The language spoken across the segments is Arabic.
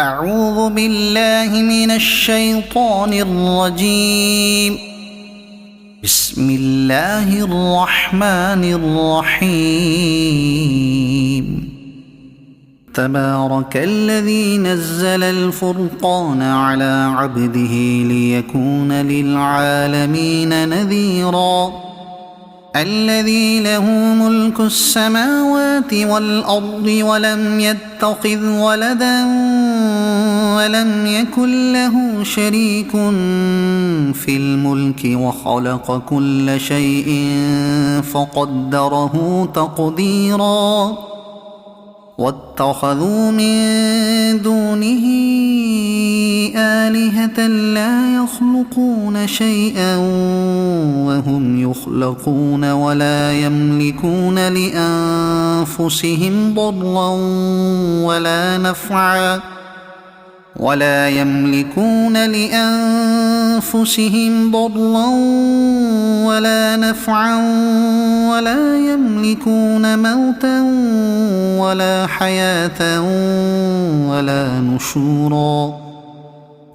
أعوذ بالله من الشيطان الرجيم. بسم الله الرحمن الرحيم. تبارك الذي نزل الفرقان على عبده ليكون للعالمين نذيرا. الذي له ملك السماوات والأرض ولم يتخذ ولدا ولم يكن له شريك في الملك وخلق كل شيء فقدره تقديرا. واتخذوا من دونه آلهة لا يخلقون شيئا وهم يخلقون ولا يملكون لأنفسهم ضرا ولا نفعا ولا يملكون موتا ولا حياة ولا نشورا.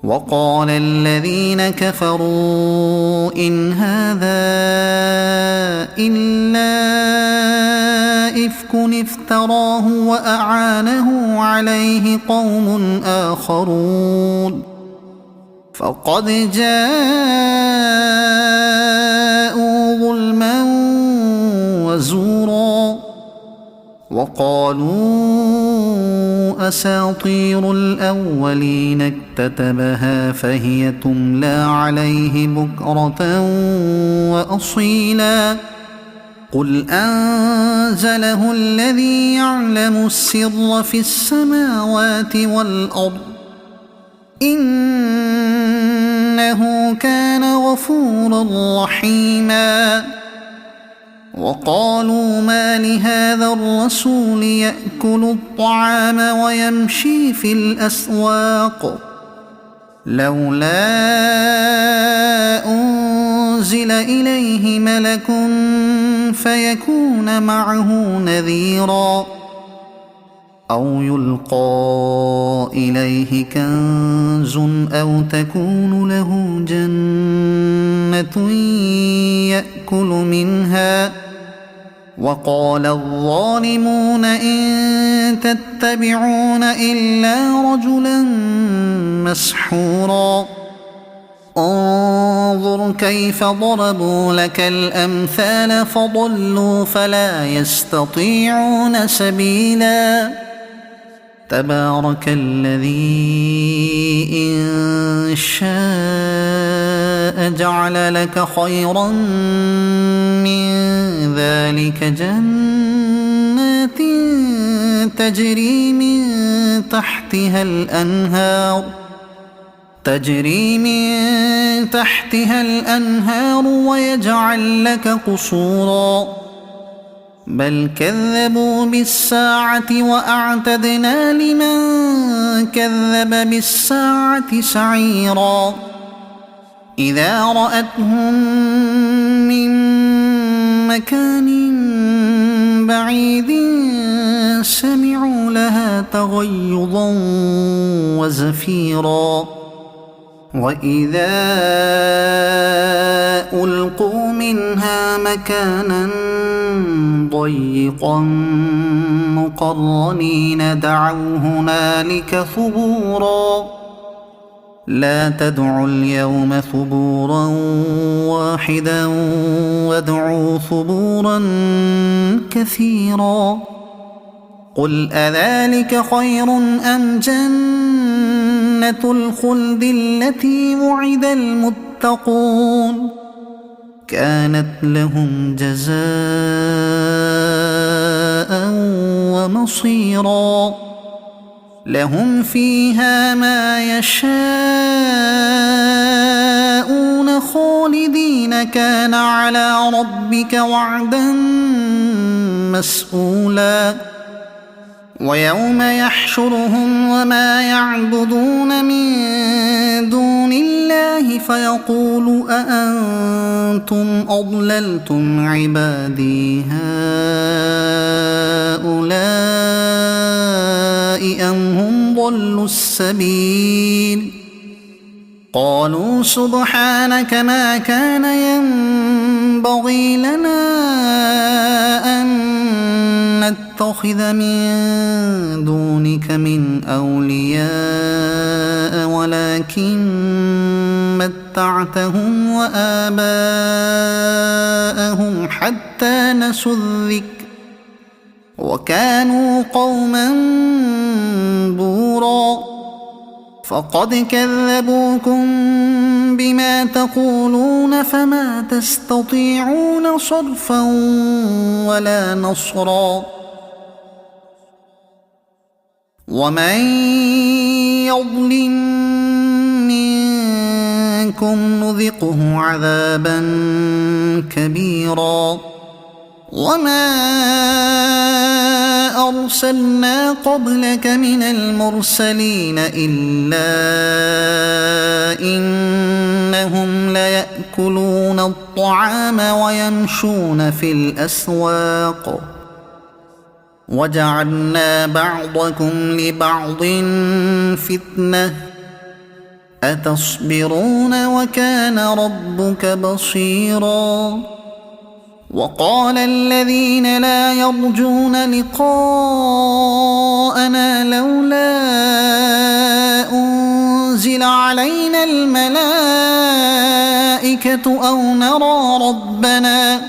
وقال الذين كفروا إن هذا إلا إفك افتراه وأعانه عليه قوم آخرون فقد جاءوا ظلما وزورا. وقالوا أساطير الأولين اكتتبها فهي تملى عليه بكرة وأصيلا. قل أنزله الذي يعلم السر في السماوات والأرض إنه كان غفورا رحيما. وقالوا ما لهذا الرسول يأكل الطعام ويمشي في الأسواق لولا أنزل إليه ملك فيكون معه نذيرا أو يلقى إليه كنز أو تكون له جنة يأكل منها. وقال الظالمون إن تتبعون إلا رجلا مسحورا. انظر كيف ضربوا لك الأمثال فضلوا فلا يستطيعون سبيلا. تبارك الذي إن شاء جعل لك خيرا من ذلك جنات تجري من تحتها الأنهار ويجعل لك قصورا. بل كذبوا بالساعة وأعتدنا لمن كذب بالساعة سعيرا. إذا رأتهم من مكان بعيد سمعوا لها تغيظا وزفيرا. وإذا ألقوا منها مكانا ضيقا مقرنين دعوا هنالك ثبورا. لا تدعوا اليوم ثبورا واحدا وادعوا ثبورا كثيرا. قل أذلك خير أم جنة الخلد التي وعد المتقون كانت لهم جزاء ومصيرا. لهم فيها ما يشاءون خالدين كان على ربك وعدا مسئولا. ويوم يحشرهم وما يعبدون من دون الله فيقول أأنتم أضللتم عبادي هؤلاء أم هم يضل السبيل قالوا سبحانك ما كان ينبغي لنا أن نتخذ من دونك من أولياء ولكن متعتهم وآباءهم حتى نسوا الذكر وكانوا قوما بورا فقد كذبوكم بما تقولون فما تستطيعون صرفا ولا نصرا ومن يظلم منكم نذقه عذابا كبيرا وما أرسلنا قبلك من المرسلين إلا إنهم ليأكلون الطعام ويمشون في الأسواق وجعلنا بعضكم لبعض فتنة أتصبرون وكان ربك بصيرا وقال الذين لا يرجون لقاءنا لولا أنزل علينا الملائكة أو نرى ربنا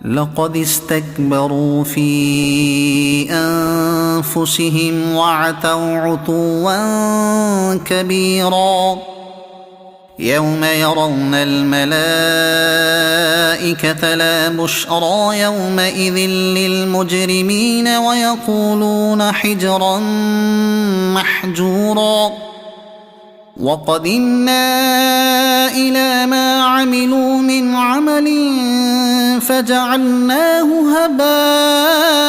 لقد استكبروا في أنفسهم وعتوا عتوا كبيرا يوم يرون الملائكة لا بشرى يومئذ للمجرمين ويقولون حجرا محجورا وقدمنا إلى ما عملوا من عمل فجعلناه هباء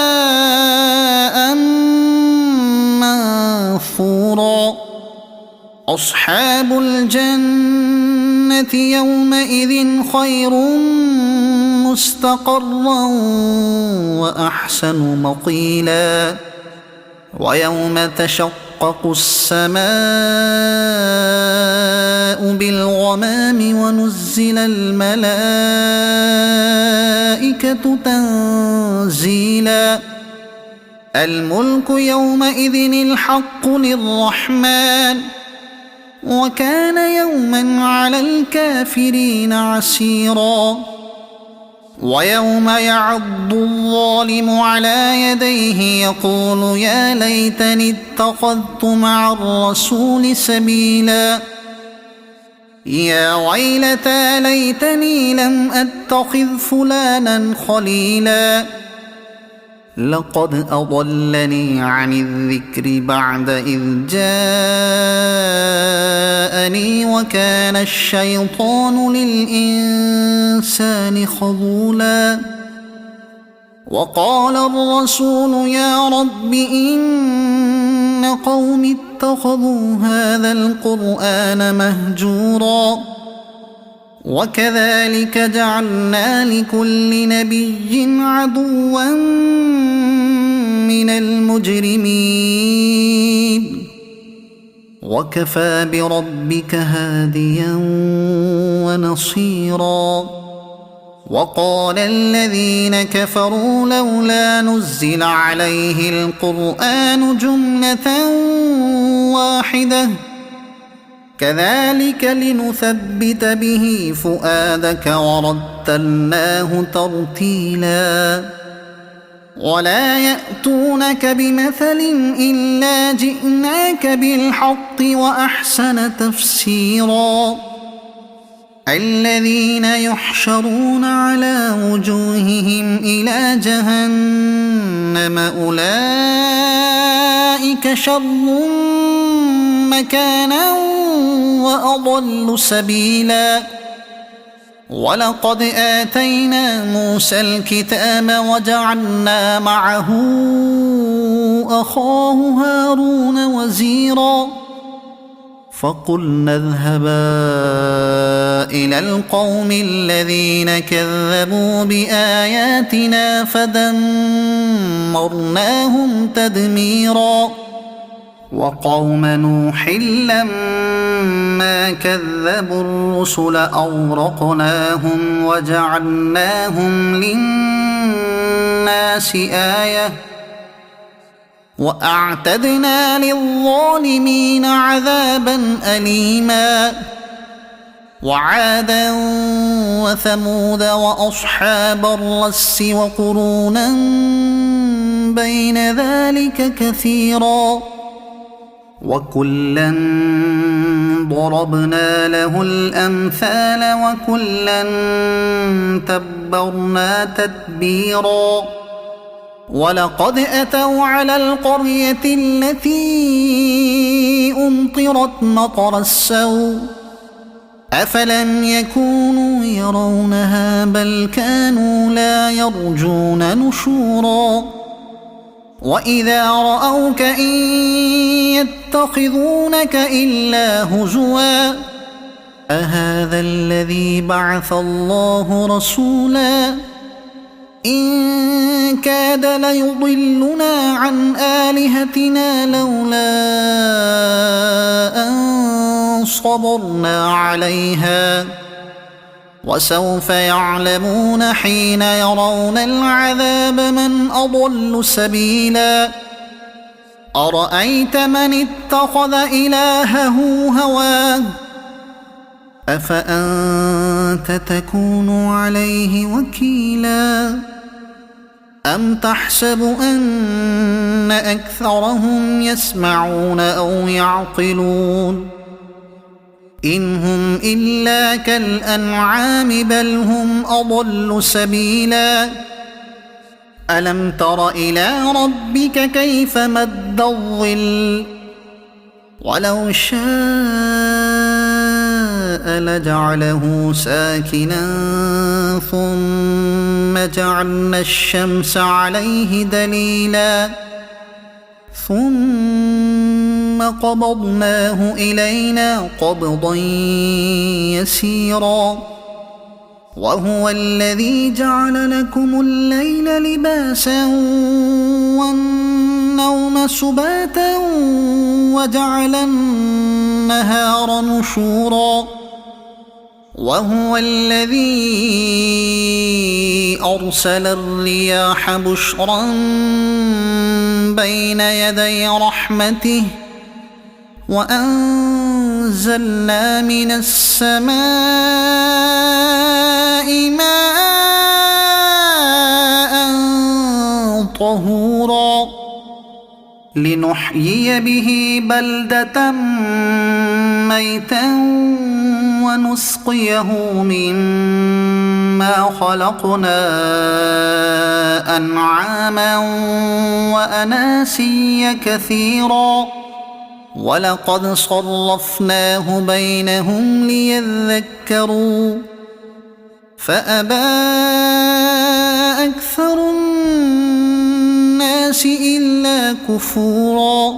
منثورا أصحاب الجنة يومئذ خير مستقرا وأحسن مقيلا ويوم تشقق السماء بالغمام ونزل الملائكة تنزيلا الملك يومئذ الحق للرحمن وكان يوما على الكافرين عسيرا ويوم يعض الظالم على يديه يقول يا ليتني اتخذت مع الرسول سبيلا يا ويلتى ليتني لم أتخذ فلانا خليلا لقد أضلني عن الذكر بعد إذ جاءني وكان الشيطان للإنسان خذولا وقال الرسول يا رب إن قوم اتخذوا هذا القرآن مهجورا وكذلك جعلنا لكل نبي عدوا من المجرمين وكفى بربك هاديا ونصيرا وقال الذين كفروا لولا نزل عليه القرآن جملة واحدة كذلك لنثبت به فؤادك ورتلناه ترتيلا ولا يأتونك بمثل إلا جئناك بالحق وأحسن تفسيرا الذين يحشرون على وجوههم إلى جهنم أولئك شر مكانا وأضل سبيلا ولقد آتينا موسى الكتاب وجعلنا معه أخاه هارون وزيرا فقلنا اذهبا إلى القوم الذين كذبوا بآياتنا فدمرناهم تدميرا وقوم نوح لما كذبوا الرسل أغرقناهم وجعلناهم للناس آية وأعتدنا للظالمين عذابا أليما وعادا وثمود وأصحاب الرس وقرونا بين ذلك كثيرا وكلا ضربنا له الأمثال وكلا تبرنا تتبيرا ولقد أتوا على القرية التي أمطرت مطر السوء أفلم يكونوا يرونها بل كانوا لا يرجون نشورا وإذا رأوك إن يتخذونك إلا هزوا أهذا الذي بعث الله رسولا إن كاد ليضلنا عن آلهتنا لولا أن صبرنا عليها وسوف يعلمون حين يرون العذاب من أضل سبيلا أرأيت من اتخذ إلهه هواه أفأنت تكون عليه وكيلا أم تحسب أن أكثرهم يسمعون أو يعقلون إن هم إلا كالأنعام بل هم أضل سبيلا ألم تر إلى ربك كيف مد الظل ولو شاء لجعله ساكنا ثم جعلنا الشمس عليه دليلا ثم قبضناه إلينا قبضا يسيرا وهو الذي جعل لكم الليل لباسا والنوم سباتا وجعل النهار نشورا وهو الذي أرسل الرياح بشرا بين يدي رحمته وأنزلنا من السماء ماء طهورا لنحيي به بلدة ميتا ونسقيه مما خلقنا أنعاما وأناسيا كثيرا ولقد صرفناه بينهم ليذكروا فأبى أكثر الناس إلا كفورا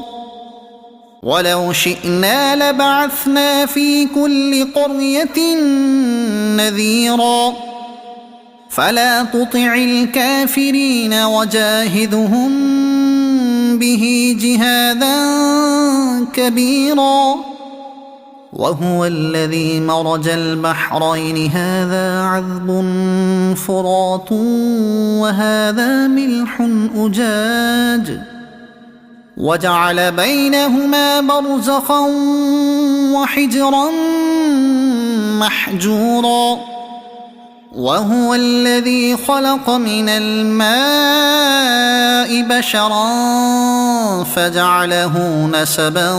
ولو شئنا لبعثنا في كل قرية نذيرا فلا تطع الكافرين وجاهدهم به جهادا كبيرا وهو الذي مرج البحرين هذا عذب فرات وهذا ملح أجاج وجعل بينهما برزخا وحجرا محجورا وهو الذي خلق من الماء بشرا فجعله نسبا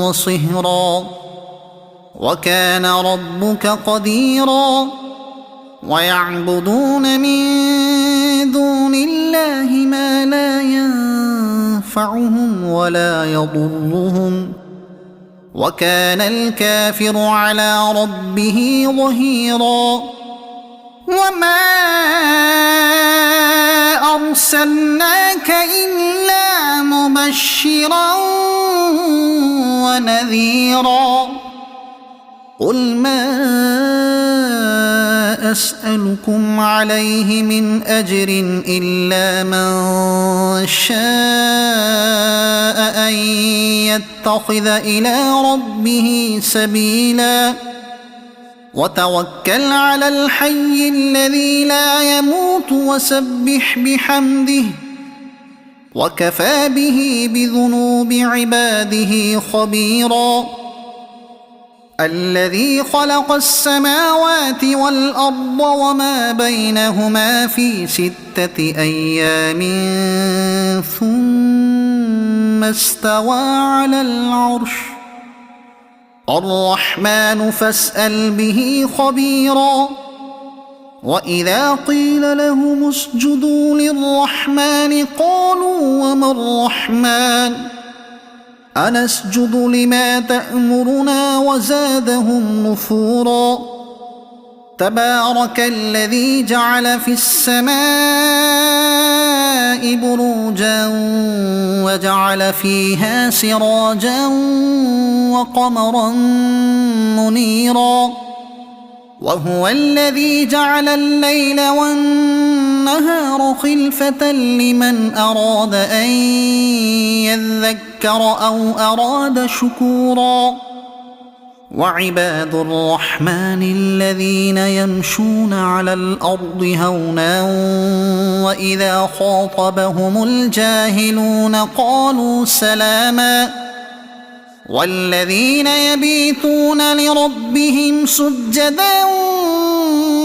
وصهرا وكان ربك قديرا ويعبدون من دون الله ما لا ينفعهم ولا يضرهم وكان الكافر على ربه ظهيرا وما أرسلناك إلا مبشرا ونذيرا قل ما أسألكم عليه من أجر إلا من شاء أن يتخذ إلى ربه سبيلا وتوكل على الحي الذي لا يموت وسبح بحمده وكفى به بذنوب عباده خبيرا الذي خلق السماوات والأرض وما بينهما في 6 أيام ثم استوى على العرش الرحمن فاسأل به خبيرا وإذا قيل لهم اسجدوا للرحمن قالوا وما الرحمن أنسجد لما تأمرنا وزادهم نفورا تبارك الذي جعل في السماء بروجا وجعل فيها سراجا وقمرا منيرا وهو الذي جعل الليل والنهار خلفة لمن أراد أن يذكر أو أراد شكورا وعباد الرحمن الذين يمشون على الأرض هونا وإذا خاطبهم الجاهلون قالوا سلاما والذين يبيتون لربهم سجدا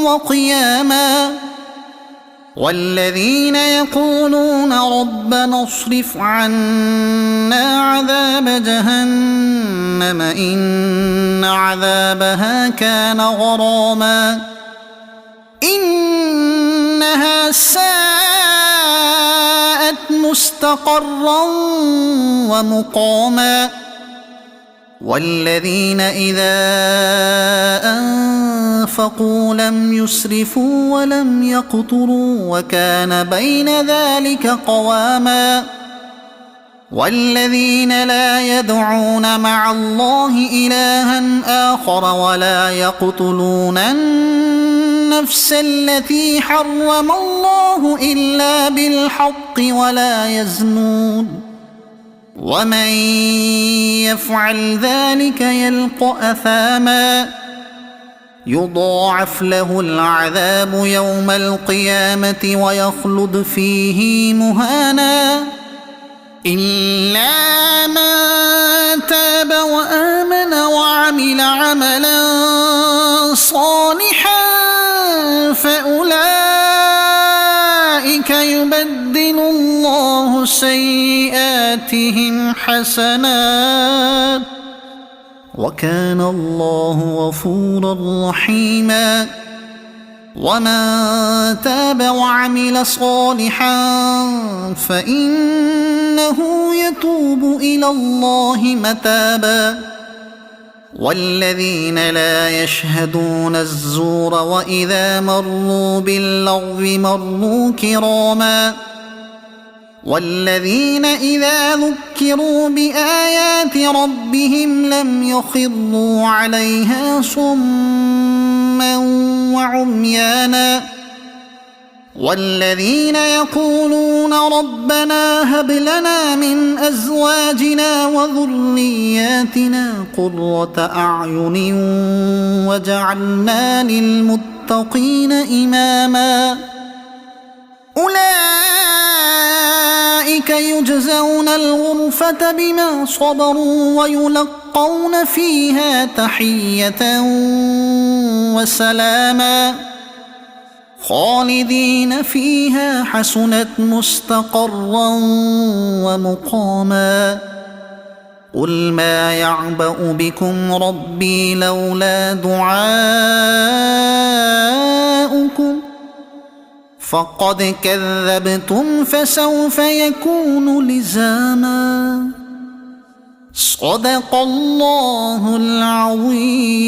وقياما والذين يقولون ربنا اصرف عنا عذاب جهنم إن عذابها كان غراما إنها ساءت مستقرا ومقاما والذين إذا أنفقوا لم يسرفوا ولم يقتروا وكان بين ذلك قواما والذين لا يدعون مع الله إلها آخر ولا يقتلون النفس التي حرم الله إلا بالحق ولا يزنون ومن يفعل ذلك يلق أثاما يضاعف له العذاب يوم القيامة ويخلد فيه مهانا إلا من تاب وآمن وعمل عملا صالحا فأولئك يبدل الله سيئاتهم حسنات وكان الله غفورا رحيما ومن تاب وعمل صالحا فإنه يتوب إلى الله متابا والذين لا يشهدون الزور وإذا مروا باللغو مروا كراما والذين إذا ذكروا بآيات ربهم لم يخروا عليها صما وعميانا والذين يقولون ربنا هب لنا من أزواجنا وذرياتنا قرة أعين وجعلنا للمتقين إماما أولئك يجزون الغرفة بما صبروا ويلقون فيها تحية وسلاما خالدين فيها حسنت مستقرا ومقاما قل ما يعبأ بكم ربي لولا دعاؤكم فقد كذبتم فسوف يكون لزاما صدق الله العظيم.